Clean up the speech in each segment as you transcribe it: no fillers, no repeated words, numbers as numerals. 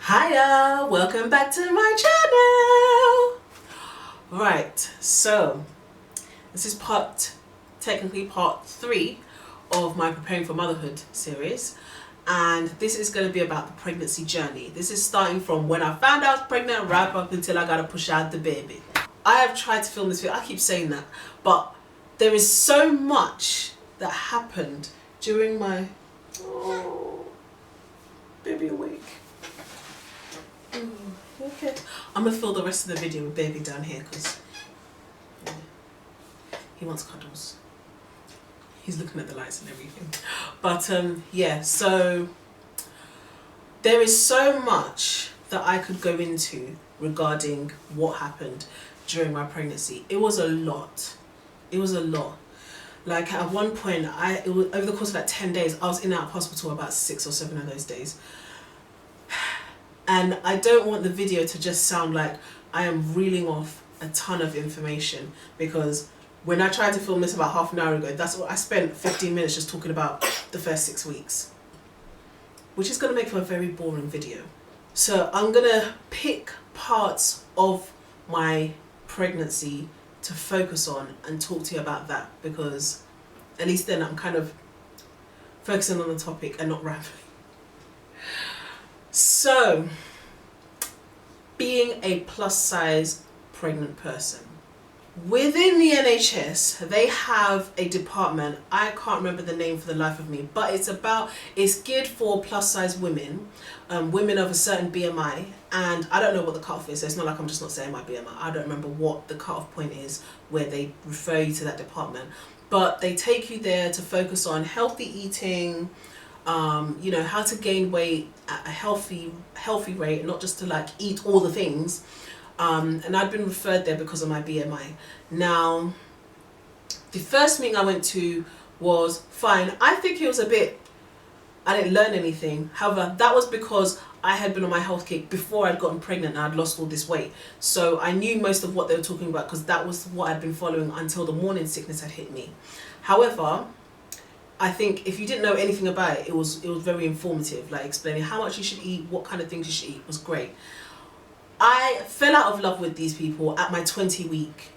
Hiya, welcome back to my channel. Right, so this is technically part 3 of my Preparing for Motherhood series, and this is going to be about the pregnancy journey. This is starting from when I found out I was pregnant right up until I got to push out the baby. I have tried to film this video, I keep saying that, but there is so much that happened during my baby awake. Okay, I'm gonna fill the rest of the video with baby down here because he wants cuddles. He's looking at the lights and everything. But yeah, so there is so much that I could go into regarding what happened during my pregnancy. It was a lot. It was a lot. Like at one point, it was over the course of like 10 days, I was in and out of hospital about 6 or 7 of those days. And I don't want the video to just sound like I am reeling off a ton of information, because when I tried to film this about half an hour ago, that's what I spent 15 minutes just talking about the first 6 weeks, which is going to make for a very boring video. So I'm going to pick parts of my pregnancy to focus on and talk to you about that, because at least then I'm kind of focusing on the topic and not rambling. So, being a plus size pregnant person. Within the NHS, they have a department, I can't remember the name for the life of me, but it's geared for plus size women, women of a certain BMI, and I don't know what the cutoff is, so it's not like I'm just not saying my BMI, I don't remember what the cutoff point is where they refer you to that department, but they take you there to focus on healthy eating, you know, how to gain weight at a healthy rate, not just to like eat all the things. And I'd been referred there because of my BMI. Now, the first meeting I went to was fine. I think it was I didn't learn anything. However, that was because I had been on my health kick before I'd gotten pregnant and I'd lost all this weight. So I knew most of what they were talking about because that was what I'd been following until the morning sickness had hit me. However, I think if you didn't know anything about it, it was very informative, like explaining how much you should eat, what kind of things you should eat. It was great. I fell out of love with these people at my 20 week.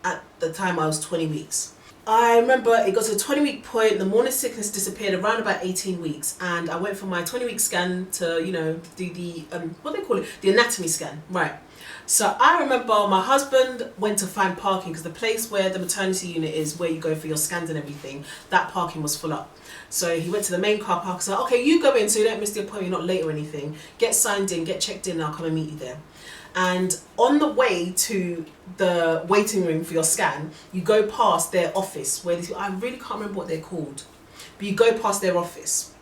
At the time I was 20 weeks. I remember it got to a 20-week point, the morning sickness disappeared around about 18 weeks, and I went for my 20-week scan to, you know, do the, what do they call it? The anatomy scan, right. So I remember my husband went to find parking because the place where the maternity unit is, where you go for your scans and everything, that parking was full up. So he went to the main car park and said, okay, you go in so you don't miss the appointment, you're not late or anything. Get signed in, get checked in, and I'll come and meet you there. And on the way to the waiting room for your scan, you go past their office where I really can't remember what they're called, but you go past their office.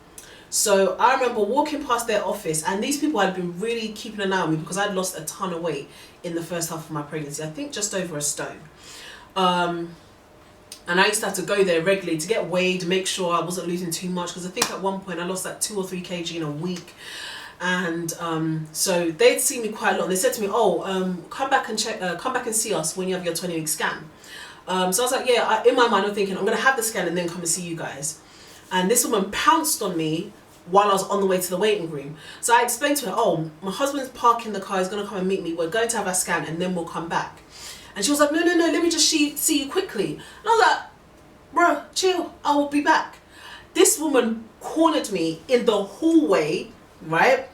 So I remember walking past their office, and these people had been really keeping an eye on me because I'd lost a ton of weight in the first half of my pregnancy. I think just over a stone. And I used to have to go there regularly to get weighed, make sure I wasn't losing too much, because I think at one point I lost like 2 or 3 kg in a week. And so they'd seen me quite a lot. They said to me, oh, come back and see us when you have your 20-week scan. So I was like, yeah, in my mind I'm thinking I'm going to have the scan and then come and see you guys. And this woman pounced on me while I was on the way to the waiting room. So I explained to her, oh, my husband's parking the car, he's going to come and meet me, we're going to have our scan and then we'll come back. And she was like, no, let me just see you quickly. And I was like, bro, chill, I will be back. This woman cornered me in the hallway, right?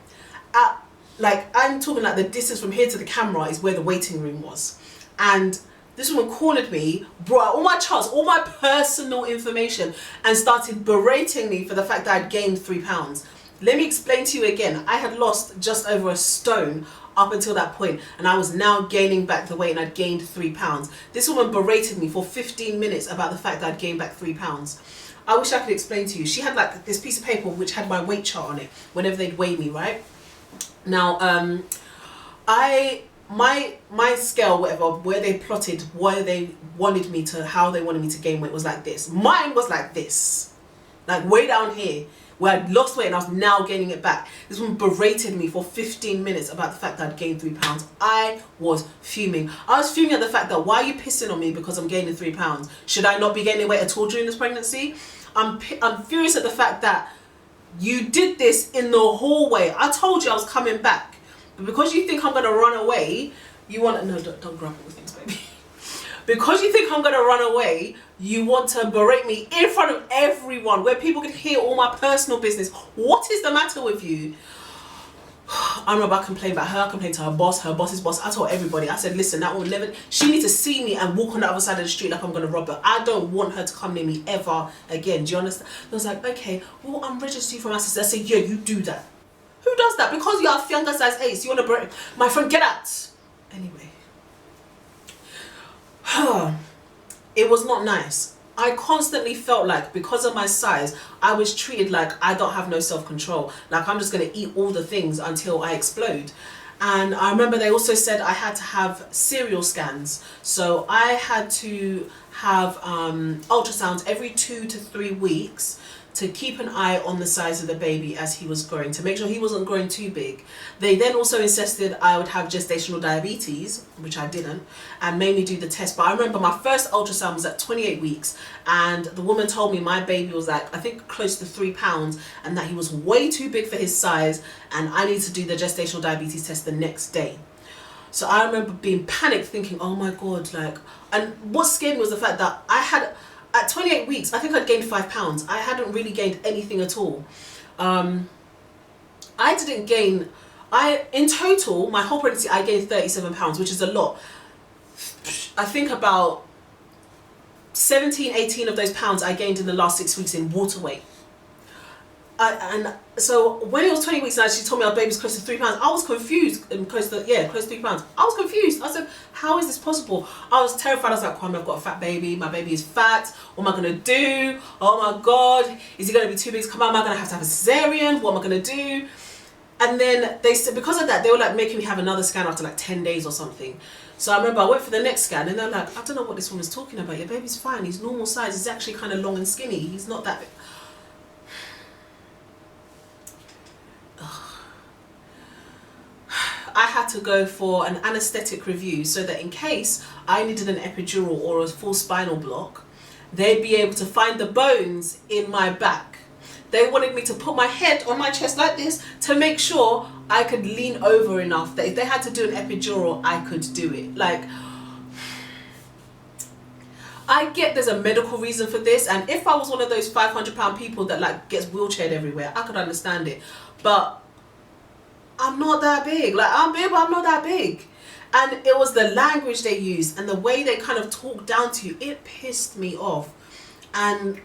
Like, I'm talking like the distance from here to the camera is where the waiting room was. And this woman cornered me, brought out all my charts, all my personal information, and started berating me for the fact that I'd gained 3 pounds. Let me explain to you again. I had lost just over a stone up until that point, and I was now gaining back the weight, and I'd gained 3 pounds. This woman berated me for 15 minutes about the fact that I'd gained back 3 pounds. I wish I could explain to you. She had like this piece of paper which had my weight chart on it whenever they'd weigh me, right? Now, my scale, whatever, where they plotted how they wanted me to gain weight was like this. Mine was like this, like way down here, where I'd lost weight and I was now gaining it back. This woman berated me for 15 minutes about the fact that I'd gained 3 pounds. I was fuming. I was fuming at the fact that, why are you pissing on me because I'm gaining 3 pounds? Should I not be gaining weight at all during this pregnancy? I'm furious at the fact that You did this in the hallway. I told you I was coming back. But because you think I'm going to run away, you want to... No, don't grab all things, baby. Because you think I'm going to run away, you want to berate me in front of everyone where people can hear all my personal business. What is the matter with you? I remember I complained about her. I complained to her boss's boss. I told everybody. I said, listen, that will never... She needs to see me and walk on the other side of the street like I'm going to rob her. I don't want her to come near me ever again. Do you understand? I was like, okay, well, I'm registered for my sister. I said, yeah, you do that. Who does that? Because you're a younger size ace. You want to break... My friend, get out. Anyway. It was not nice. I constantly felt like, because of my size, I was treated like I don't have no self-control. Like I'm just going to eat all the things until I explode. And I remember they also said I had to have serial scans. So I had to have ultrasounds every 2 to 3 weeks to keep an eye on the size of the baby as he was growing, to make sure he wasn't growing too big. They then also insisted I would have gestational diabetes, which I didn't, and made me do the test. But I remember my first ultrasound was at 28 weeks, and the woman told me my baby was like, I think close to 3 pounds, and that he was way too big for his size, and I need to do the gestational diabetes test the next day. So I remember being panicked, thinking, oh my God, like, and what scared me was the fact that I had, at 28 weeks, I think I'd gained 5 pounds. I hadn't really gained anything at all. I didn't gain, in total, my whole pregnancy, I gained 37 pounds, which is a lot. I think about 17, 18 of those pounds I gained in the last 6 weeks in water weight. And so when it was 20 weeks and she told me our baby's close to 3 pounds, I was confused. Close to 3 pounds. I was confused. I said, how is this possible? I was terrified. I was like, Kwame, I've got a fat baby. My baby is fat. What am I going to do? Oh my God. Is he going to be too big to come out? Am I going to have a cesarean? What am I going to do? And then they said, because of that, they were like making me have another scan after like 10 days or something. So I remember I went for the next scan and they're like, I don't know what this woman's talking about. Your baby's fine. He's normal size. He's actually kind of long and skinny. He's not that big. I had to go for an anaesthetic review so that in case I needed an epidural or a full spinal block, they'd be able to find the bones in my back. They wanted me to put my head on my chest like this to make sure I could lean over enough that if they had to do an epidural, I could do it. Like, I get there's a medical reason for this, and if I was one of those 500-pound people that like gets wheelchaired everywhere, I could understand it. But I'm not that big. Like, I'm big, but I'm not that big. And it was the language they used and the way they kind of talked down to you. It pissed me off. And,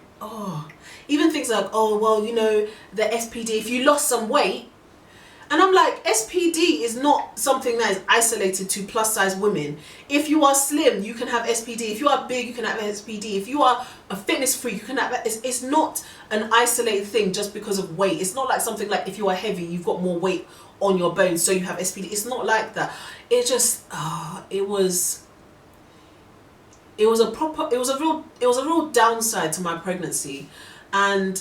even things like, oh, well, you know, the SPD, if you lost some weight. And I'm like, SPD is not something that is isolated to plus size women. If you are slim, you can have SPD. If you are big, you can have SPD. If you are a fitness freak, you can have it. It's not an isolated thing just because of weight. It's not like something like if you are heavy, you've got more weight on your bones, so you have SPD. It's not like that. It just, it was a real downside to my pregnancy. And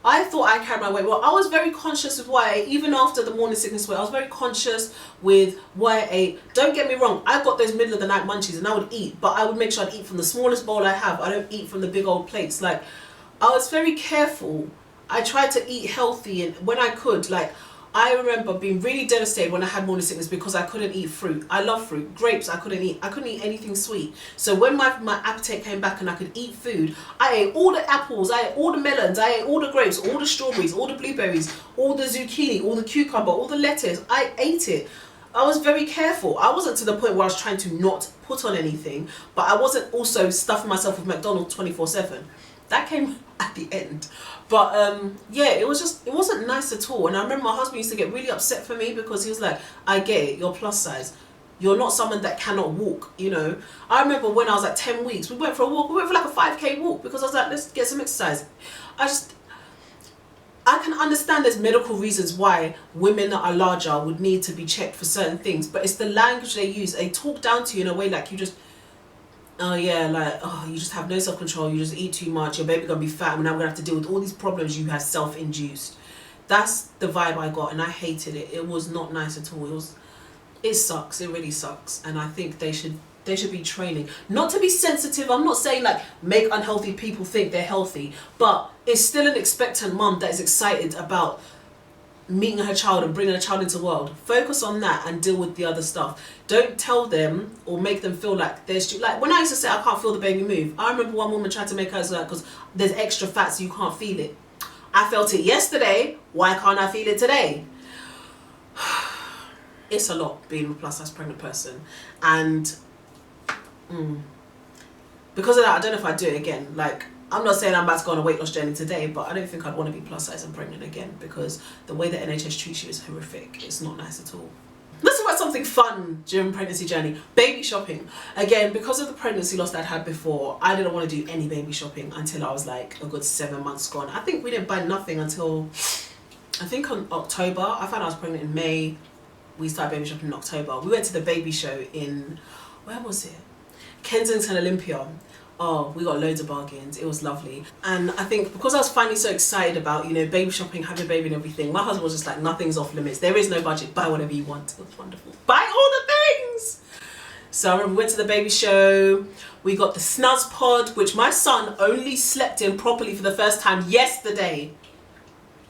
I thought I carried my weight well. I was very conscious with what I ate, even after the morning sickness weight. I was very conscious with what I ate. Don't get me wrong, I got those middle of the night munchies and I would eat, but I would make sure I'd eat from the smallest bowl I have. I don't eat from the big old plates. Like, I was very careful. I tried to eat healthy, and when I could, like, I remember being really devastated when I had morning sickness because I couldn't eat fruit. I love fruit. Grapes, I couldn't eat. I couldn't eat anything sweet. So when my appetite came back and I could eat food, I ate all the apples, I ate all the melons, I ate all the grapes, all the strawberries, all the blueberries, all the zucchini, all the cucumber, all the lettuce. I ate it. I was very careful. I wasn't to the point where I was trying to not put on anything, but I wasn't also stuffing myself with McDonald's 24/7. That came at the end. But yeah, it wasn't nice at all. And I remember my husband used to get really upset for me because he was like, I get it, you're plus size. You're not someone that cannot walk, you know. I remember when I was like 10 weeks, we went for a walk. We went for like a 5K walk because I was like, let's get some exercise. I can understand there's medical reasons why women that are larger would need to be checked for certain things. But it's the language they use. They talk down to you in a way like you just... Oh yeah, like, oh, you just have no self-control, you just eat too much, your baby gonna be fat, and now we're gonna have to deal with all these problems you have self-induced. That's the vibe I got, and I hated it. It was not nice at all. It sucks, it really sucks. And I think they should There should be training. Not to be sensitive, I'm not saying like make unhealthy people think they're healthy, but it's still an expectant mum that is excited about meeting her child and bringing a child into the world. Focus on that and deal with the other stuff. Don't tell them or make them feel like there's, like when I used to say I can't feel the baby move, I remember one woman tried to make her so because there's extra fat so you can't feel it. I felt it yesterday, why can't I feel it today? It's a lot being a plus size pregnant person, and because of that I don't know if I'd do it again. Like, I'm not saying I'm about to go on a weight loss journey today, but I don't think I'd want to be plus size and pregnant again, because the way the NHS treats you is horrific. It's not nice at all. Let's talk about something fun during pregnancy journey. Baby shopping. Again, because of the pregnancy loss that I'd had before, I didn't want to do any baby shopping until I was like a good 7 months gone. I think we didn't buy nothing until, I think on October. I found I was pregnant in May. We started baby shopping in October. We went to the baby show in, where was it? Kensington Olympia. Oh, we got loads of bargains. It was lovely. And I think because I was finally so excited about, you know, baby shopping, having a baby and everything, my husband was just like, nothing's off limits. There is no budget. Buy whatever you want. It was wonderful. Buy all the things. So I remember we went to the baby show. We got the snuzz pod, which my son only slept in properly for the first time yesterday.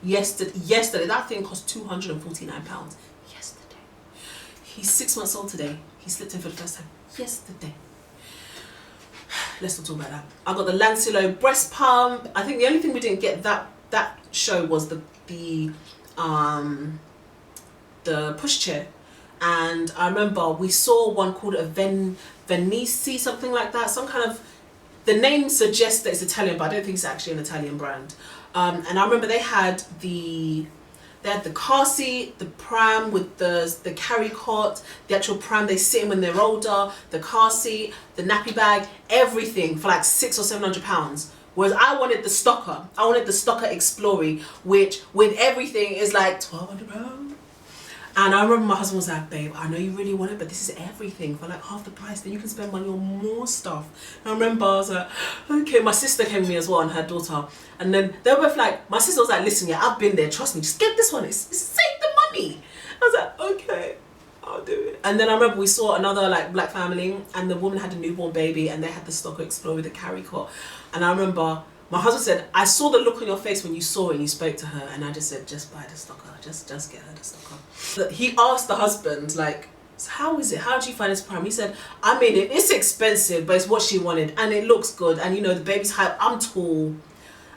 Yesterday. That thing cost £249. Yesterday. He's 6 months old today. He slept in for the first time yesterday. Let's not talk about that. I got the Lancilo breast pump. I think the only thing we didn't get that show was the pushchair. And I remember we saw one called a Venisi, something like that. Some kind of, the name suggests that it's Italian, but I don't think it's actually an Italian brand. And I remember they had the car seat, the pram with the carry cot, the actual pram they sit in when they're older, the car seat, the nappy bag, everything for like £600 or £700. Whereas I wanted the stocker. I wanted the stocker Explorer, which with everything is like £1,200. And I remember my husband was like, babe, I know you really want it, but this is everything for like half the price. Then you can spend money on more stuff. And I remember I was like, okay. My sister came with me as well and her daughter. And then they were both like, my sister was like, listen, yeah, I've been there. Trust me, just get this one. It's save the money. I was like, okay, I'll do it. And then I remember we saw another like black family, and the woman had a newborn baby, and they had the Stocker Explorer with the carry cot. And I remember my husband said, I saw the look on your face when you saw it and you spoke to her, and I just said, just buy the stocker, just get her the stocker. He asked the husband, like, so how is it? How do you find this pram? He said, I mean, it's expensive, but it's what she wanted, and it looks good, and you know, the baby's height, I'm tall,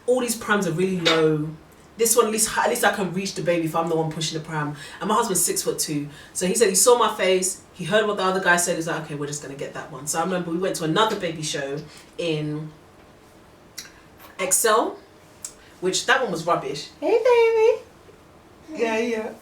all these prams are really low. This one, at least I can reach the baby if I'm the one pushing the pram. And my husband's 6'2". So he said he saw my face, he heard what the other guy said, he's like, okay, we're just gonna get that one. So I remember we went to another baby show in Excel, which that one was rubbish. Hey baby. Yeah.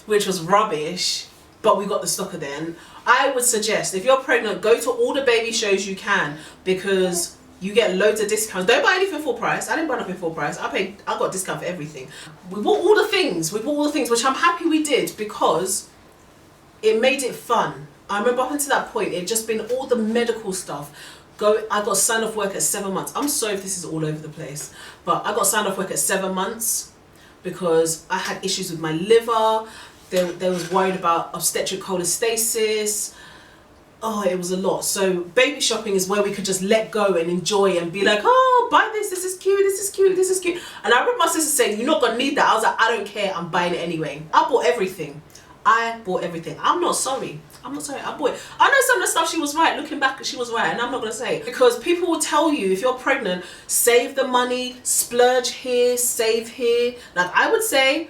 Which was rubbish, but we got the stocker then. I would suggest, if you're pregnant, go to all the baby shows you can, because you get loads of discounts. Don't buy anything full price. I didn't buy nothing full price. I got discount for everything. We bought all the things. Which I'm happy we did, because it made it fun. I remember up until that point, it had just been all the medical stuff. I got signed off work at 7 months. I'm sorry if this is all over the place, but I got signed off work at 7 months because I had issues with my liver. They was worried about obstetric cholestasis. Oh, it was a lot. So baby shopping is where we could just let go and enjoy and be like, oh, buy this is cute, this is cute, this is cute. And I remember my sister saying, you're not gonna need that. I was like, I don't care, I'm buying it anyway. I bought everything. I'm not sorry. I bought it. I know some of the stuff she was right. Looking back, she was right, and I'm not gonna say it. Because people will tell you, if you're pregnant, save the money, splurge here, save here. Like I would say,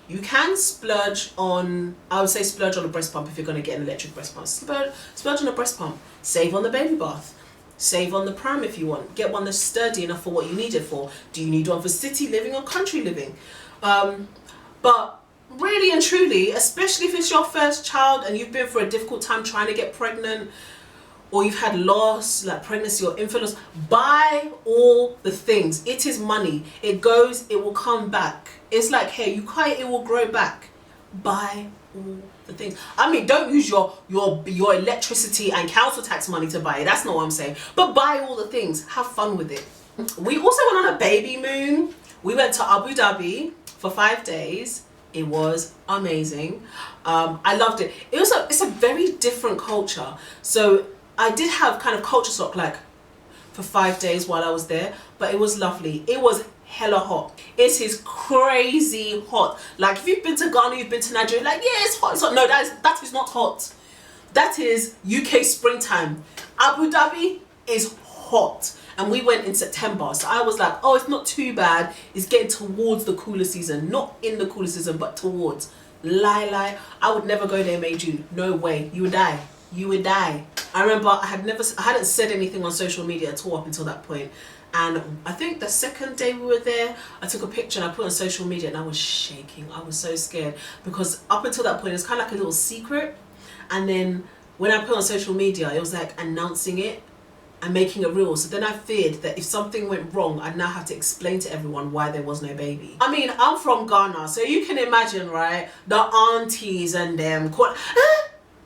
you can splurge on, splurge on a breast pump if you're gonna get an electric breast pump. Splurge on a breast pump. Save on the baby bath. Save on the pram if you want. Get one that's sturdy enough for what you need it for. Do you need one for city living or country living? But really and truly, especially if it's your first child and you've been through a difficult time trying to get pregnant, or you've had loss, like pregnancy or infant loss, buy all the things. It is money. It goes, it will come back. It's like hair, you cut it, it will grow back. Buy all the things. I mean, don't use your electricity and council tax money to buy it. That's not what I'm saying. But buy all the things. Have fun with it. We also went on a baby moon. We went to Abu Dhabi for 5 days. It was amazing. I loved it. It's a very different culture. So I did have kind of culture shock like for 5 days while I was there, but it was lovely. It was hella hot. It is crazy hot. Like if you've been to Ghana, you've been to Nigeria, like yeah, it's hot. It's hot. No, that is not hot. That is UK springtime. Abu Dhabi is hot. And we went in September, so I was like, oh, it's not too bad. It's getting towards the cooler season. Not in the cooler season, but towards. Lie. I would never go there May, June. No way. You would die. You would die. I remember I hadn't said anything on social media at all up until that point. And I think the second day we were there, I took a picture and I put it on social media and I was shaking. I was so scared because up until that point, it was kind of like a little secret. And then when I put it on social media, it was like announcing it and making it real. So then I feared that if something went wrong, I'd now have to explain to everyone why there was no baby. I mean, I'm from Ghana, so you can imagine, right? The aunties and them call,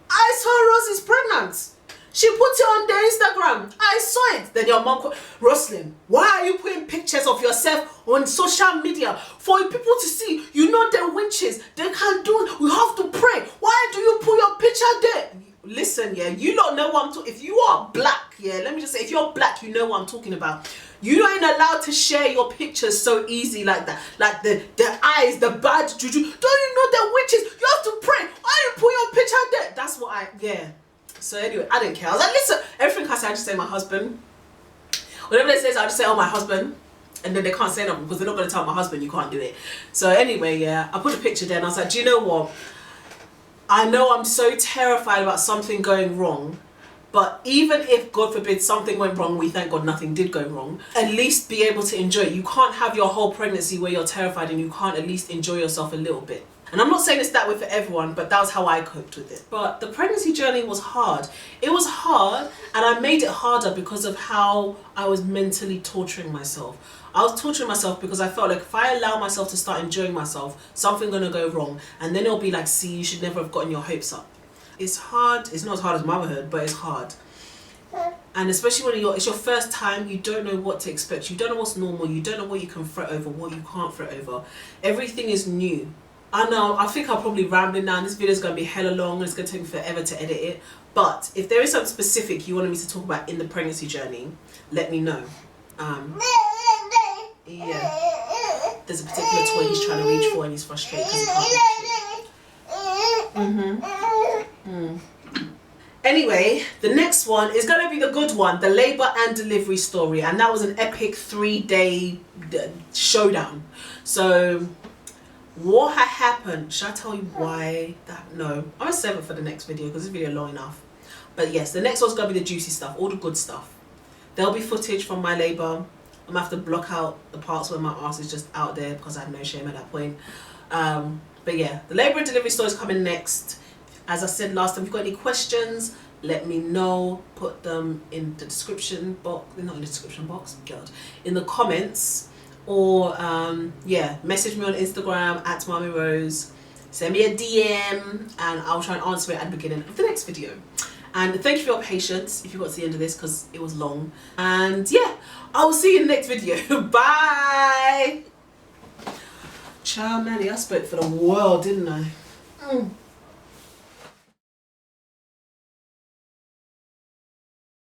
I saw Rose is pregnant. She put it on their Instagram. I saw it. Then your mom called, Roslyn, why are you putting pictures of yourself on social media for people to see? You know they're witches. They can't do it. We have to pray. Why do you put your picture there? Listen, yeah, you don't know what I'm talking. If you are black, yeah, let me just say, if you're black, you know what I'm talking about. You ain't allowed to share your pictures so easy like that. Like the eyes, the bad juju. Don't you know they're witches? You have to pray. Why you put your picture there? That's what yeah. So anyway, I didn't care. I was like, listen, everything I say, I just say my husband. Whatever they say, I just say, oh, my husband. And then they can't say nothing because they're not going to tell my husband you can't do it. So anyway, yeah, I put a picture there and I was like, do you know what? I know I'm so terrified about something going wrong, but even if, God forbid, something went wrong, we thank God nothing did go wrong, at least be able to enjoy it. You can't have your whole pregnancy where you're terrified and you can't at least enjoy yourself a little bit. And I'm not saying it's that way for everyone, but that was how I coped with it. But the pregnancy journey was hard. It was hard, and I made it harder because of how I was mentally torturing myself. I was torturing myself because I felt like if I allow myself to start enjoying myself, something's gonna go wrong. And then it'll be like, see, you should never have gotten your hopes up. It's hard. It's not as hard as motherhood, but it's hard. And especially when it's your first time, you don't know what to expect. You don't know what's normal. You don't know what you can fret over, what you can't fret over. Everything is new. I know, I think I'm probably rambling now. This video is going to be hella long and it's going to take me forever to edit it. But if there is something specific you wanted me to talk about in the pregnancy journey, let me know. Yeah. There's a particular toy he's trying to reach for and he's frustrated because he can't reach it. Anyway, the next one is going to be the good one, the labour and delivery story. And that was an epic 3-day showdown. So what had happened, should I tell you why that? No, I'm going to save it for the next video because this video is long enough. But yes, the next one's going to be the juicy stuff, all the good stuff. There'll be footage from my labour. I'm going to have to block out the parts where my ass is just out there because I had no shame at that point. But yeah, the labour and delivery story is coming next. As I said last time, if you've got any questions, let me know. Put them in the description box. Not in the description box, God. In the comments. Or, yeah, message me on Instagram at MaameRose. Send me a DM and I'll try and answer it at the beginning of the next video. And thank you for your patience if you got to the end of this because it was long. And yeah, I will see you in the next video. Bye! Ciao, Manny. I spoke for the world, didn't I?